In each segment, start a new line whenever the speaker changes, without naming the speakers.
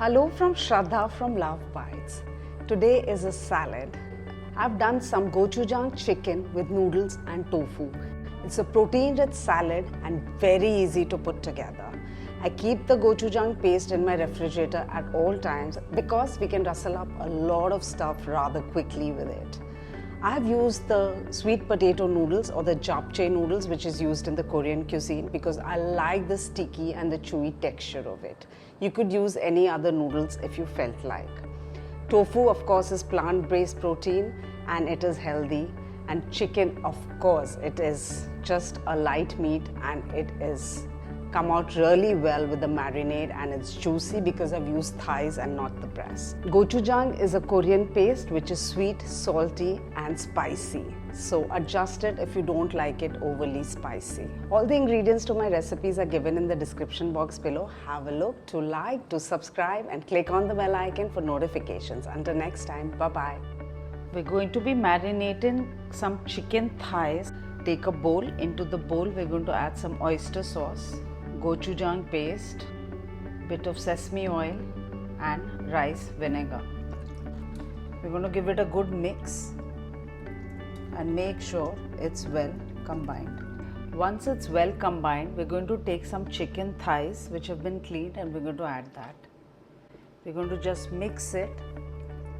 Hello from Shraddha from LoveBites. Today is a salad. I've done some gochujang chicken with noodles and tofu. It's a protein-rich salad and very easy to put together. I keep the gochujang paste in my refrigerator at all times because we can rustle up a lot of stuff rather quickly with it. I have used the sweet potato noodles or the japchae noodles, which is used in the Korean cuisine, because I like the sticky and the chewy texture of it. You could use any other noodles if you felt like. Tofu, of course, is plant-based protein and it is healthy. And chicken, of course, it is just a light meat and it is come out really well with the marinade, and it's juicy because I've used thighs and not the breast. Gochujang is a Korean paste which is sweet, salty and spicy. So adjust it if you don't like it overly spicy. All the ingredients to my recipes are given in the description box below. Have a look, to like, to subscribe and click on the bell icon for notifications. Until next time, bye-bye.
We're going to be marinating some chicken thighs. Take a bowl. Into the bowl we're going to add some oyster sauce, gochujang paste, bit of sesame oil and rice vinegar. We're going to give it a good mix and make sure it's well combined. Once it's well combined, we're going to take some chicken thighs which have been cleaned and we're going to add that. We're going to just mix it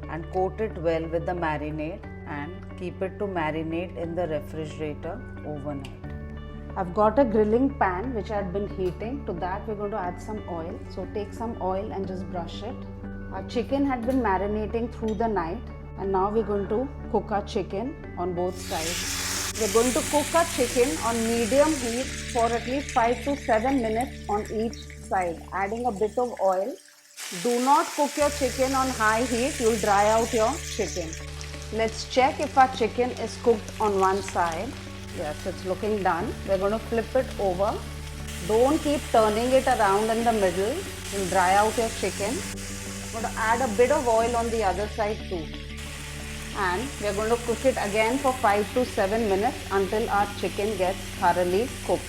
and coat it well with the marinade and keep it to marinate in the refrigerator overnight. I've got a grilling pan which I had been heating. To that we're going to add some oil. So take some oil and just brush it. Our chicken had been marinating through the night and now we're going to cook our chicken on both sides. We're going to cook our chicken on medium heat for at least 5 to 7 minutes on each side, adding a bit of oil. Do not cook your chicken on high heat, you'll dry out your chicken. Let's check if our chicken is cooked on one side. Yes, it's looking done. We're going to flip it over. Don't keep turning it around in the middle. You'll dry out your chicken. I'm going to add a bit of oil on the other side too. And we're going to cook it again for 5 to 7 minutes until our chicken gets thoroughly cooked.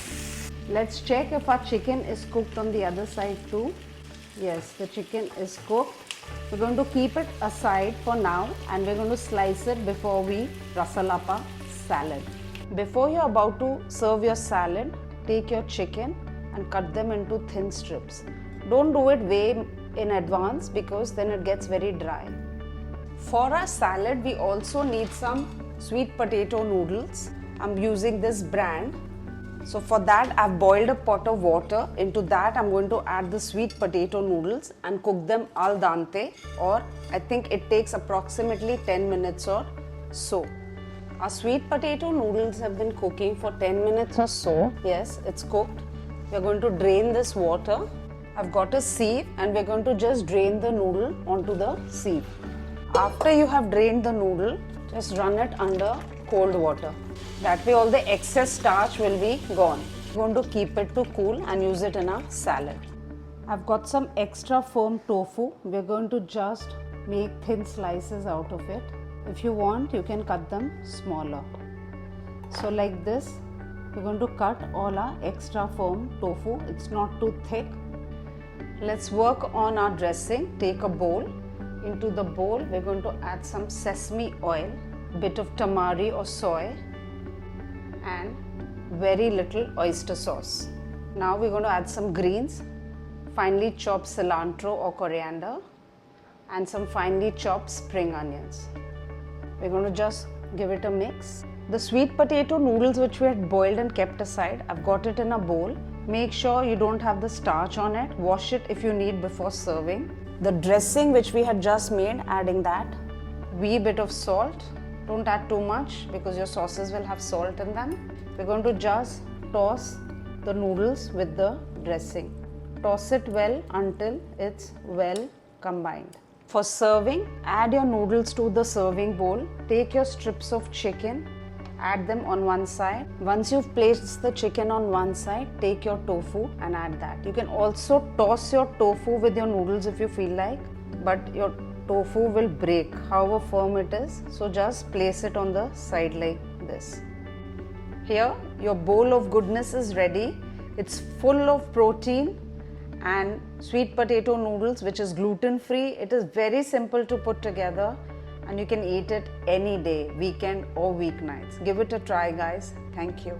Let's check if our chicken is cooked on the other side too. Yes, the chicken is cooked. We're going to keep it aside for now and we're going to slice it before we rustle up our salad. Before you're about to serve your salad, take your chicken and cut them into thin strips. Don't do it way in advance because then it gets very dry. For our salad, we also need some sweet potato noodles. I'm using this brand. So for that, I've boiled a pot of water. Into that, I'm going to add the sweet potato noodles and cook them al dente, or I think it takes approximately 10 minutes or so. Our sweet potato noodles have been cooking for 10 minutes or so. Yes, it's cooked. We're going to drain this water. I've got a sieve and we're going to just drain the noodle onto the sieve. After you have drained the noodle, just run it under cold water. That way all the excess starch will be gone. We're going to keep it to cool and use it in a salad. I've got some extra firm tofu. We're going to just make thin slices out of it. If you want, you can cut them smaller. So like this, we're going to cut all our extra firm tofu. It's not too thick. Let's work on our dressing. Take a bowl. Into the bowl, we're going to add some sesame oil, bit of tamari or soy, and very little oyster sauce. Now we're going to add some greens, finely chopped cilantro or coriander, and some finely chopped spring onions. We're going to just give it a mix. The sweet potato noodles which we had boiled and kept aside, I've got it in a bowl. Make sure you don't have the starch on it. Wash it if you need before serving. The dressing which we had just made, adding that. Wee bit of salt. Don't add too much because your sauces will have salt in them. We're going to just toss the noodles with the dressing. Toss it well until it's well combined. For serving, add your noodles to the serving bowl. Take your strips of chicken, add them on one side. Once you've placed the chicken on one side, take your tofu and add that. You can also toss your tofu with your noodles if you feel like, but your tofu will break however firm it is. So just place it on the side like this. Here, your bowl of goodness is ready. It's full of protein and sweet potato noodles, which is gluten free. It is very simple to put together and you can eat it any day, weekend or weeknights. Give it a try, guys. Thank you.